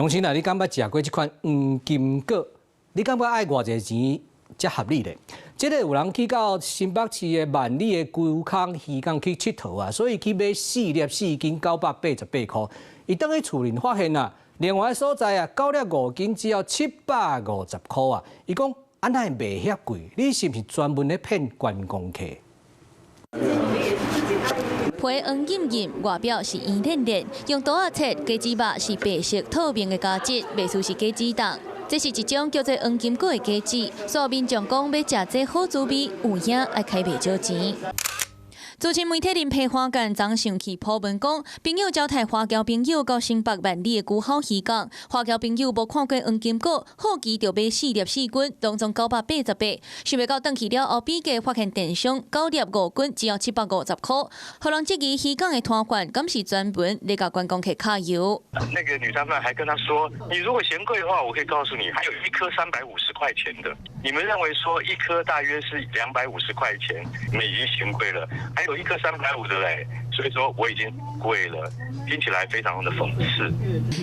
乡亲啊，你敢捌食过这款黄金果？你感觉爱偌济钱才合理咧？这个有人去到新北市的万里的龟坑鱼港去佚佗啊，所以去买4粒4斤988块。伊倒去厝里发现啊，另外所在啊9粒5斤只要750块啊。伊讲安那卖遐贵？你是毋是专门咧骗观光客？皮黄金银，外表是圆润润，用刀仔切，果子肉是白色透明的胶质，袂输是果子冻。这是一种叫做黄金果的果子，所以民众讲要食这好滋味，有影爱开袂少钱。资深媒体人皮花干昨上去普文讲，朋友招待华侨朋友到新北万里的古好渔港，华侨朋友无看过黄金果，好奇就买4粒4斤，当中988，想袂到转去了后，比价发现电商9粒5斤只要750块，互人质疑渔港的摊贩敢是专门咧甲观光客揩油。那个女摊贩还跟他说：“你如果嫌贵的话，我可以告诉你，还有1颗350块钱的。你们认为说1颗大约是250块钱，你们已经嫌贵了，还有1颗350的嘞，所以说我已经贵了，听起来非常的讽刺。”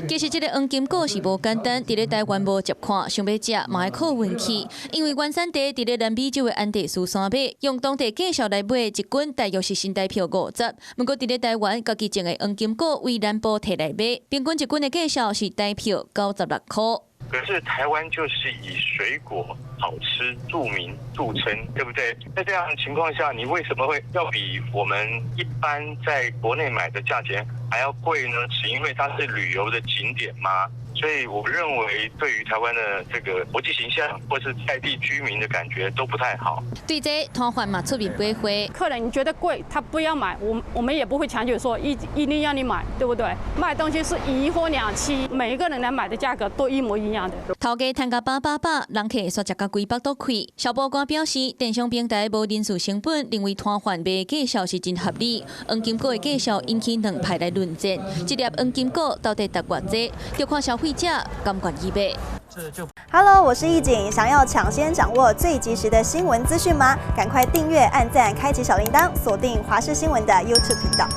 其实这个黄金果是无简单，伫咧台湾无接看，想要食嘛会靠运气，因为原产地伫咧南美洲的安第斯山脉，用当地介绍来买一斤大约是新台币50。不过伫咧台湾，家己种的黄金果为南部摕来买，平均一斤的介绍是台币96块。可是台湾就是以水果好吃著名著称，对不对？在这样的情况下，你为什么会要比我们一般在国内买的价钱还要贵呢？是因为它是旅游的景点吗？所以我认为，对于台湾的这个国际形象，或是在地居民的感觉都不太好。对这摊贩嘛出面驳回，客人你觉得贵，他不要买，我们也不会强求说一定要你买，对不对？卖东西是1或2期，每一个人来买的价格都一模一样的。头家摊价888，人客煞食甲规百多块。消保官表示，电商平台无人事成本，认为摊贩卖介绍是真合理。黄金果的介绍引起2派来论战，一粒黄金果到底值偌济？要看消费者甘愿意买。Hello， 我是易景，想要抢先掌握最及时的新闻资讯吗？赶快订阅、按赞、开启小铃铛，锁定华视新闻的 YouTube 频道。